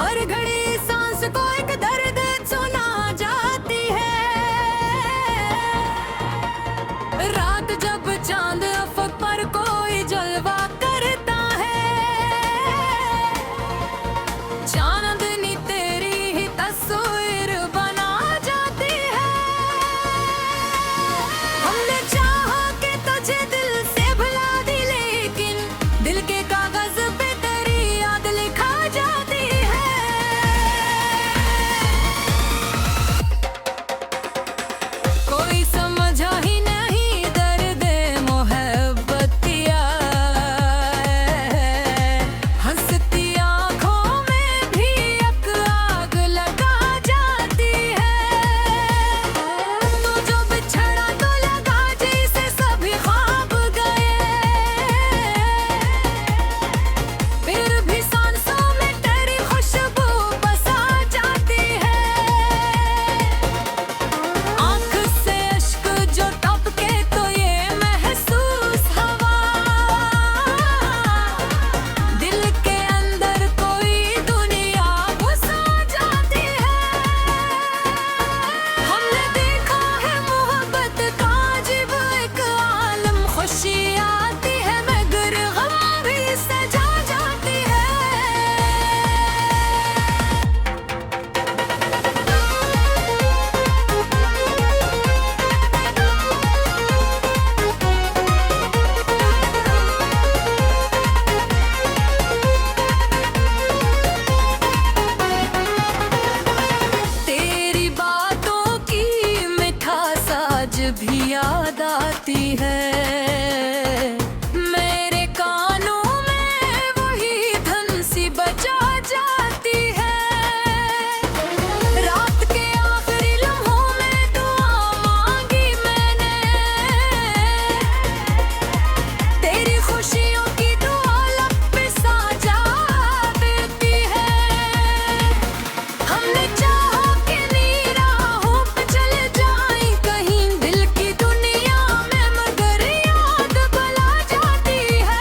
हर घड़ी सांस को एक दर्द सुना जाती है। रात जब चांद अफक पर कोई जलवा करता है, चांदनी तेरी ही तस्वीर बना जाती है। हमने चाहा कि तुझे दिल से भुला दी, लेकिन दिल के कागज पे तेरी याद लिखा जाती है। कोई समझा ही नहीं दर्द मोहब्बत किया है। हंसती आँखों में भी एक आग लगा जाती है। तू जो बिछड़ा तो लगा जैसे सभी ख्वाब गए, फिर भी सांसों में तेरी खुशबू बसा जाती है। आँख से अश्क जो टपके तो ये महसूस हवा, दिल के अंदर कोई दुनिया घुसा जाती है। हमने देखा है मोहब्बत का अजीब एक आलम, खुशी आती है मगर गम भी सजा जाती है। तेरी बातों की मिठास आज भी याद आती है। मेरे कानों में वही धुन सी बजा जाती है। रात के आखिरी लम्हों में दुआ मांगी मैंने, तेरी खुशियों की दुआ लब पे साजा देती है। हमने चाहा कि निराहों पे चले जाएं कहीं दिल की दुनिया में, मगर याद भुला जाती है।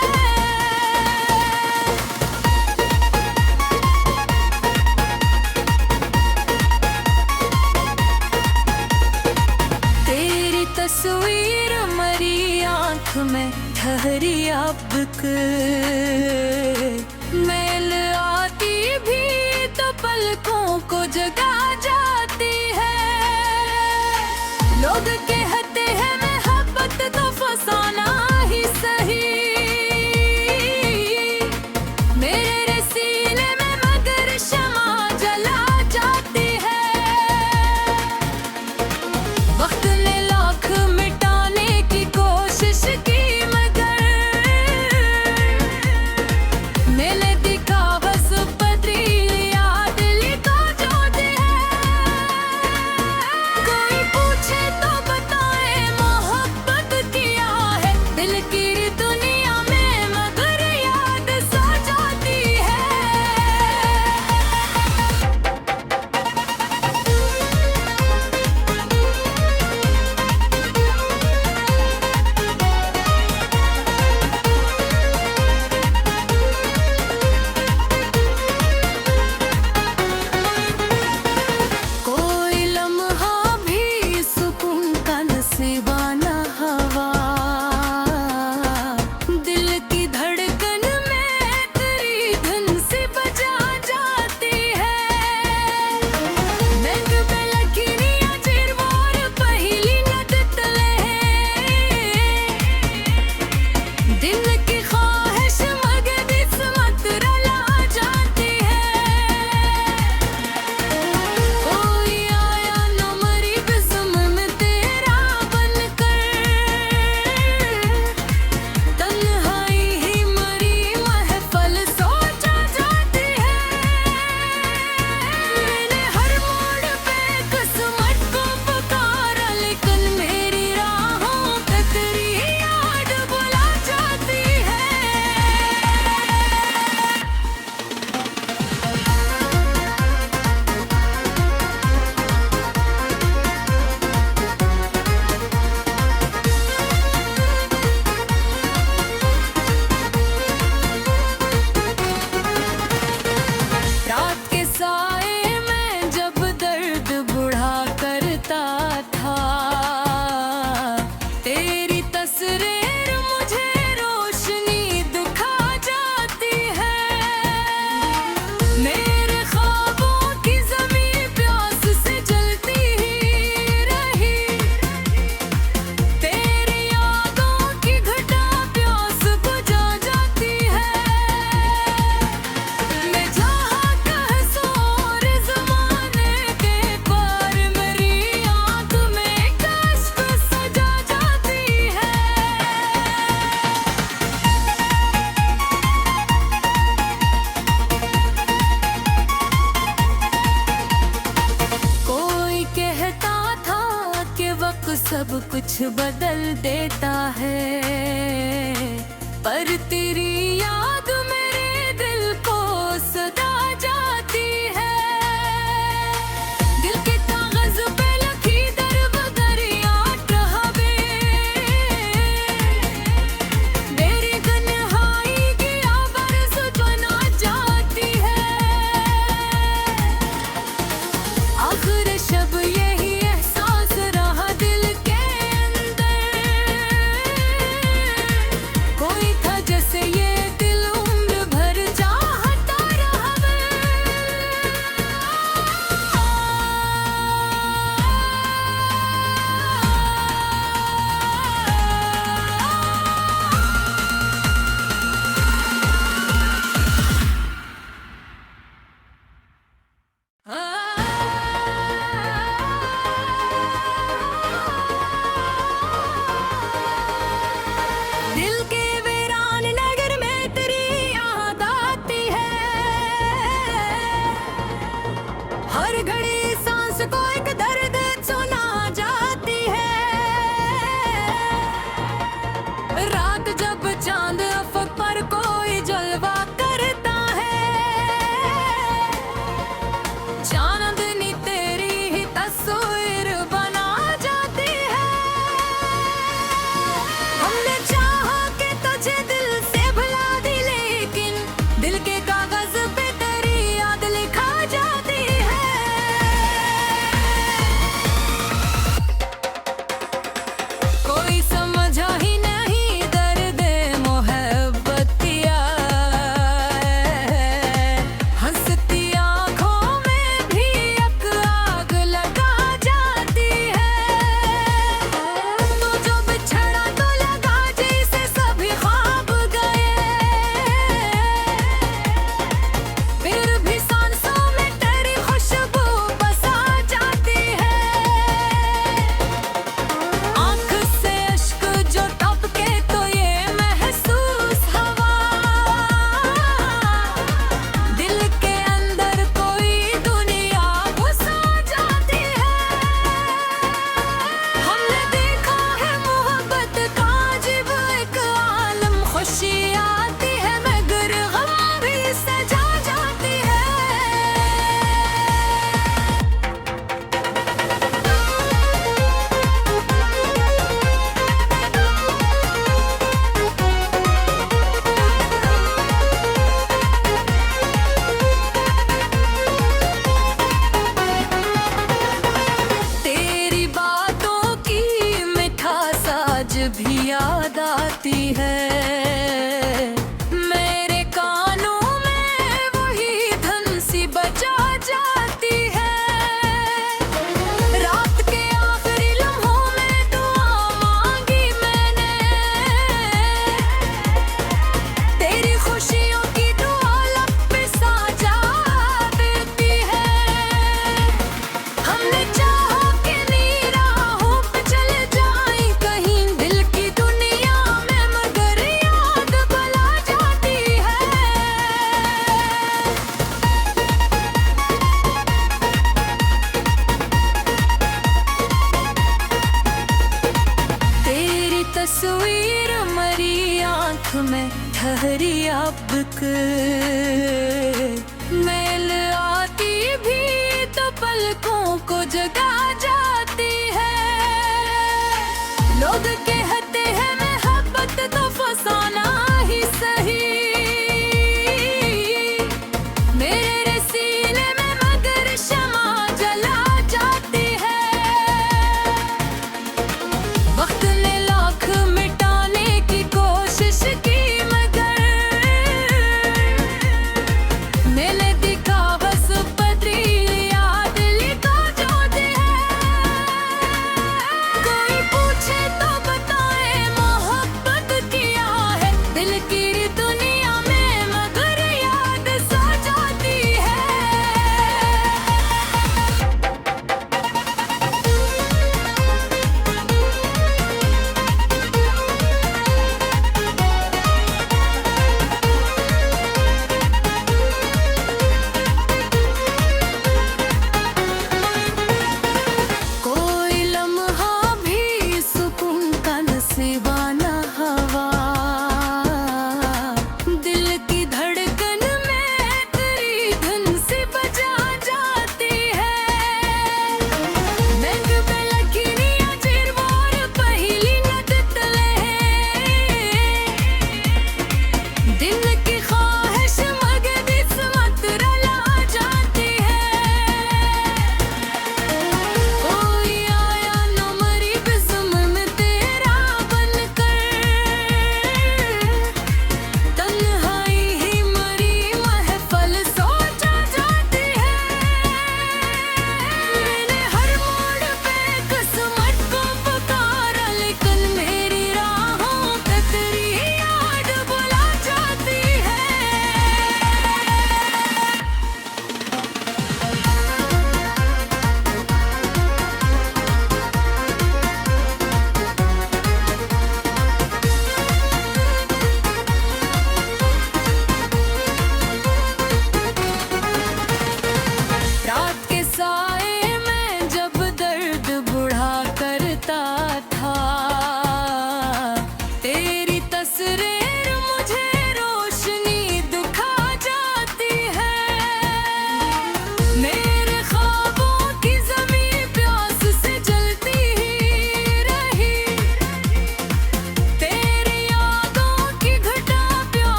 तेरी तस्वीर मरी आँख में ठहरी अब मेल आती भी तो पलकों को जगा जाती है। लोग कहते हैं मोहब्बत तो फसाना ही सही, मेरे सीने में मगर शमा जला जाती है। वक्त ने लाख मिटाने की कोशिश की, मगर मैंने दिखा बस पतरी याद लिखा जाती है। कोई पूछे तो बताए सब कुछ बदल देता है, पर तेरी याद मेरे दिल को सदा जाती है। दिल के कागज पे लखी दर बदर याद रहावे, मेरी तन्हाई की आवाज़ बना जाती है। आखिर शब यही एहसास रहा दिल के अंदर, कोई था जैसे ये दिल उम्र भर चाहता रहा दिल के वीरान नगर में तेरी याद आती है, हर घड़ी सांस को एक दर्द सुना जाती है। रात जब चांद अफक पर कोई जलवा करता है, चांदनी तेरी ही तस्वीर बना जाती है। हमने चाहा कि तुझे दिल से भुला दी, लेकिन दिल के कागज पे तेरी याद लिखा जाती है। कोई समझा ही नहीं दर्द मोहब्बत किया है, हंसती आँखों में भी एक आग लगा जाती है। तू जो बिछड़ा तो लगा जैसे सभी ख्वाब गए, फिर भी सांसों में तेरी खुशबू बसा जाती है। आँख से अश्क जो टपके तो ये महसूस हवा, दिल के अंदर कोई दुनिया घुसा जाती है। हमने देखा है मोहब्बत का अजीब एक आलम, खुशी आती है मगर गम भी सजा जाती है। तेरी बातों की मिठास आज भी याद आती है, मेरे कानों में वही धुन सी बजा जाती है। रात के आखिरी लम्हों में दुआ मांगी मैंने, तेरी खुशियों की दुआ लब पे साजा देती है। हमने चाहा कि निराहों पे चले जाएं कहीं दिल की दुनिया में, मगर याद भुला जाती है। तेरी तस्वीर मरी आँख में ठहरी अब मेल आती भी तो पलकों को जगा जाती है। लोग कहते हैं मोहब्बत तो फसाना ही सही, मेरे सीने में मगर शमा जला जाती है। वक्त ने लाख मिटाने की कोशिश की, मगर मैंने दिखा बस पतरी याद लिखा जाती है। कोई पूछे तो बताए मोहब्बत किया है, दिल की दुनिया में मगर याद सा जाती है।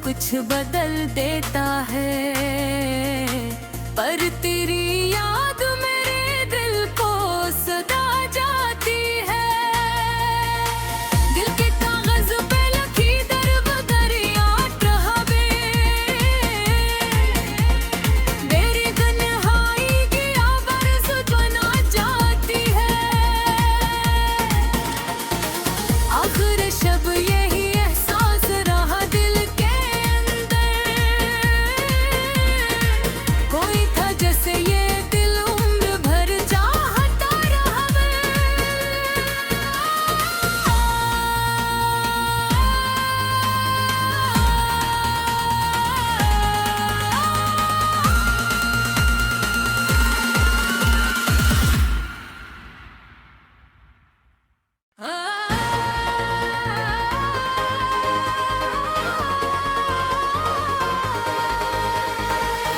कुछ बदल देता है, पर तेरी याद मेरे दिल को सदा जाती है। दिल के कागज पे लखी दर याद रहा वे, मेरी तन्हाई की आवाज़ बना जाती है। आखिर शब यही एहसास रहा दिल के अंदर, कोई था जैसे ये दिल उम्र भर चाहता रहा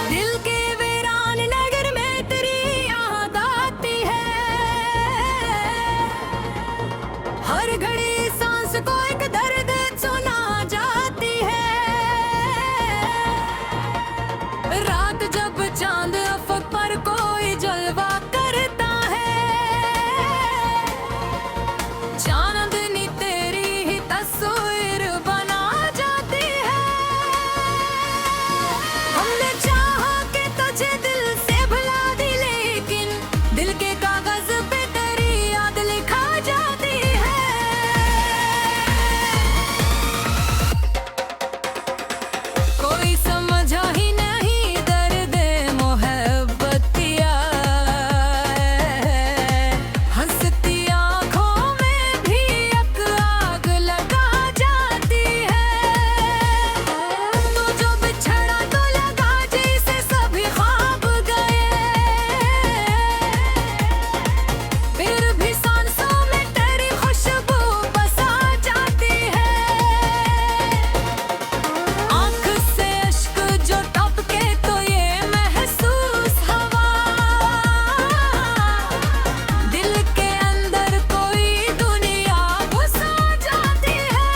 दिल के वीरान नगर में तेरी याद आती है। हर घड़ी सांस को एक दर्द सुना जाती है। रात जब चांद अफक पर कोई जलवा करता है, चांदनी तेरी ही तस्वीर बना जाती है। हमने चाहा कि तुझे दिल से भुला दी, लेकिन दिल के कागज पे तेरी याद लिखा जाती है। कोई समझा ही नहीं दर्द मोहब्बत किया है। हंसती आँखों में भी एक आग लगा जाती है। तू जो बिछड़ा तो लगा जैसे सभी ख्वाब गए, फिर भी सांसों में तेरी खुशबू बसा जाती है। आँख से अश्क जो टपके तो ये महसूस हवा, दिल के अंदर कोई दुनिया घुसा जाती है।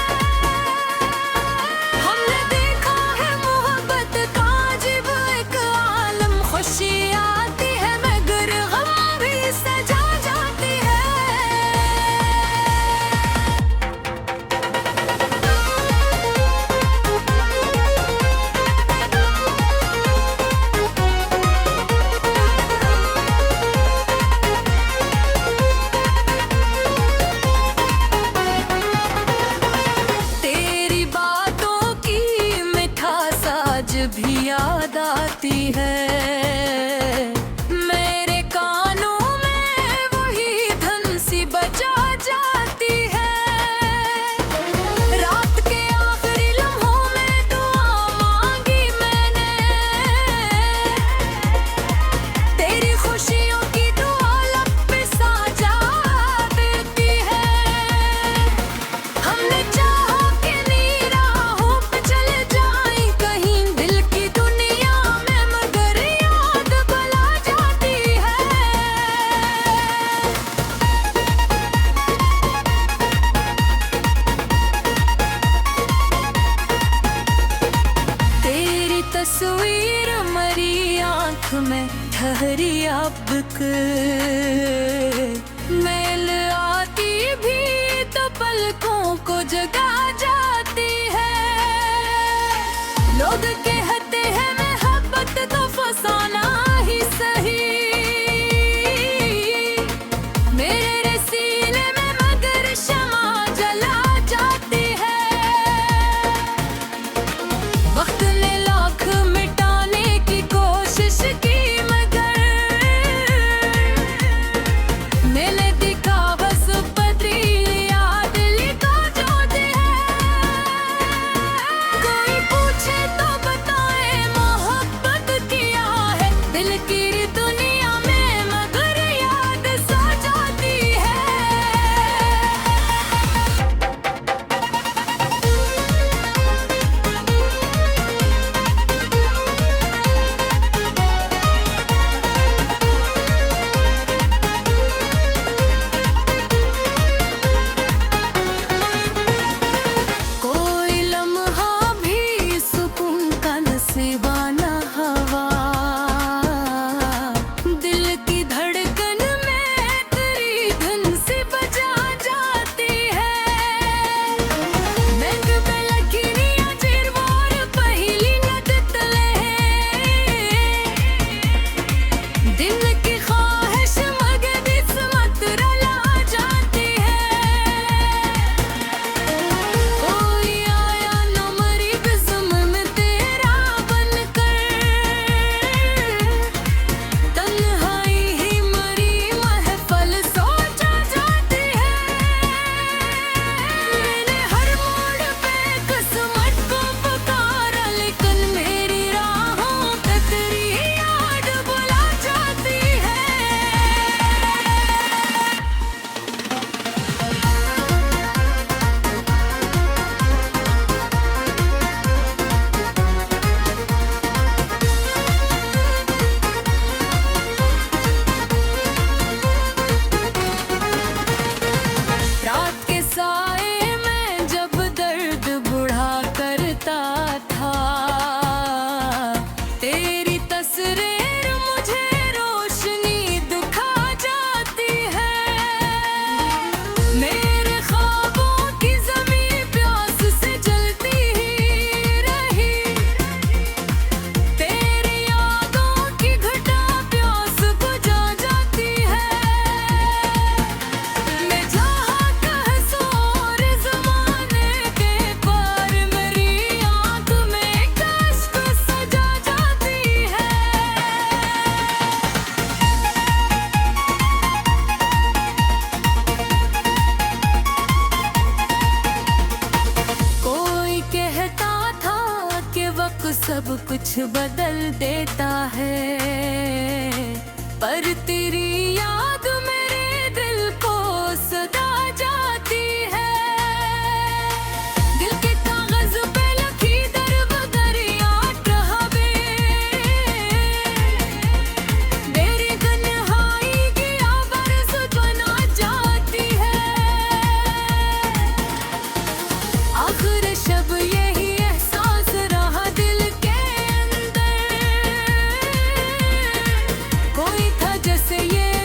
हमने देखा है मोहब्बत का अजीब एक आलम, खुशी आती है मगर गम भी सजा जाती है। तेरी बातों की मिठास आज भी याद आती है। मेरे कानों में वही धुन सी बजा जाती है। रात के आखिरी लम्हों में दुआ मांगी मैंने, तेरी खुशियों की दुआ लब पे साजा देती है। हमने चाहा कि निराहों पे चले जाएं कहीं दिल की दुनिया में, मगर याद भुला जाती है। तेरी तस्वीर मरी आँख में ठहरी अब मेल आती भी तो पलकों को जगा जाती है। लोग कहते हैं मोहब्बत तो फसाना ही सही, मेरे सीने में मगर शमा जला जाती है। वक्त ने लाख मिटाने की कोशिश की, मगर मैंने दिखा बस पतरी याद लिखा जाती है। कोई पूछे तो बताए मोहब्बत किया है दिल की दुनिया में, मगर याद सा जाती कुछ बदल देता है। पर तेरी याद मेरे दिल को सदा जाती है। दिल के कागज पे लिखी दर याद रहा बे। मेरी तन्हाई की आवाज़ बना जाती है। आखिर शब यही एहसास रहा दिल के अंदर। कोई था जैसे ये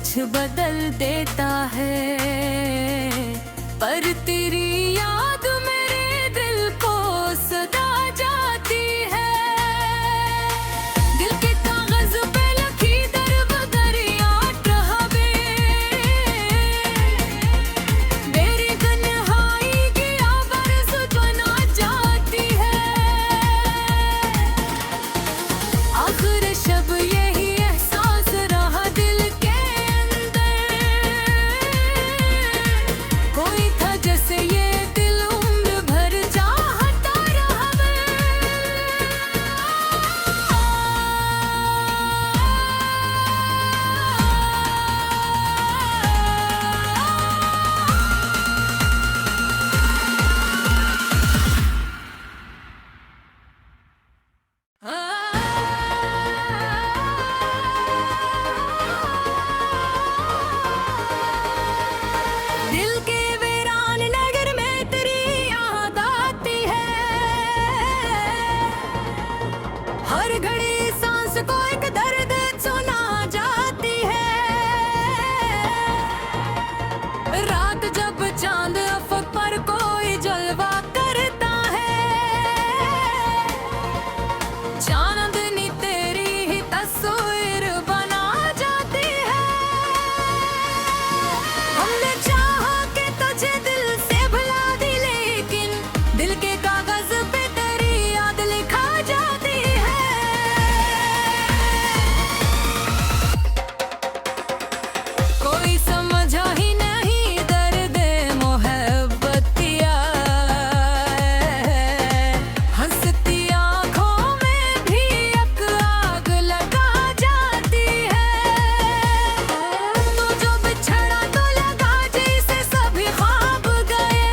कुछ बदल देता है, पर तेरी याद मेरे दिल को सदा जाती है। दिल के कागज पे लिखी दर याद रहा मेरी तन्हाई की आवाज़ बना जाती है। आखिर शब यही एहसास रहा दिल के अंदर, कोई था जैसे ये दिल उम्र भर चाहता रहा दिल के वीरान नगर में तेरी याद आती है। हर घड़ी सांस को एक दर्द सुना जाती है। रात जब चांद अफक पर कोई जलवा करता है, चांदनी तेरी ही तस्वीर बना जाती है। हमने चाहा कि तुझे दिल से भुला दी, लेकिन दिल के कागज पे तेरी याद लिखा जाती है। कोई समझा ही नहीं दर्द मोहब्बत किया है। हंसती आँखों में भी एक आग लगा जाती है। तू जो बिछड़ा तो लगा जैसे सभी ख्वाब गए,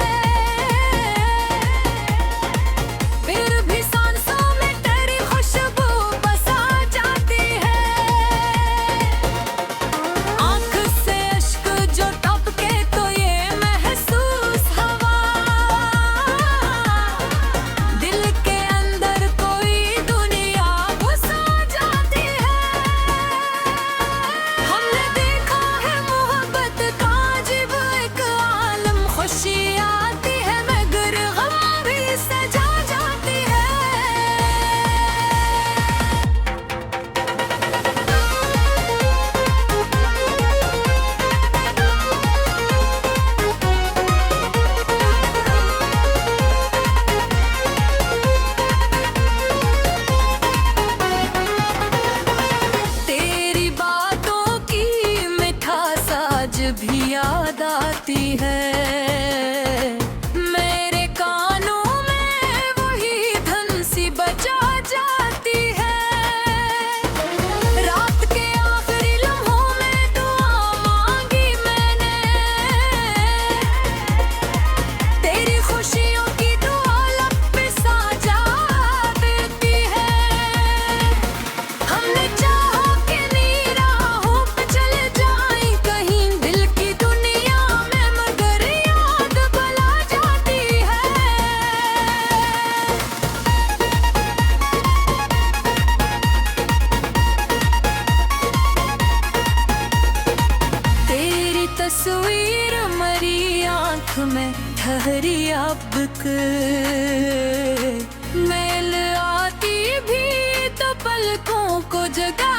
फिर भी सांसों में तेरी खुशबू बसा जाती है। आँख से अश्क जो टपके तो ये महसूस हवा, दिल के अंदर कोई दुनिया घुसा जाती है। हमने देखा है मोहब्बत का अजीब एक आलम, खुशी आती है मगर गम भी सजा जाती है। तेरी बातों की मिठास आज भी याद आती है। मेरे कानों में वही धन सी बजा जाती है। रात के आखिरी लम्हों में दुआ मांगी मैंने, तेरी खुशियों की दुआ लब पे साजा देती है। हमने चाहा कि निराहों पे चले जाएं कहीं दिल की दुनिया में, मगर याद भुला जाती है। तेरी तस्वीर मरी आँख में ठहरी अब मेल आती भी तो पलकों को जगा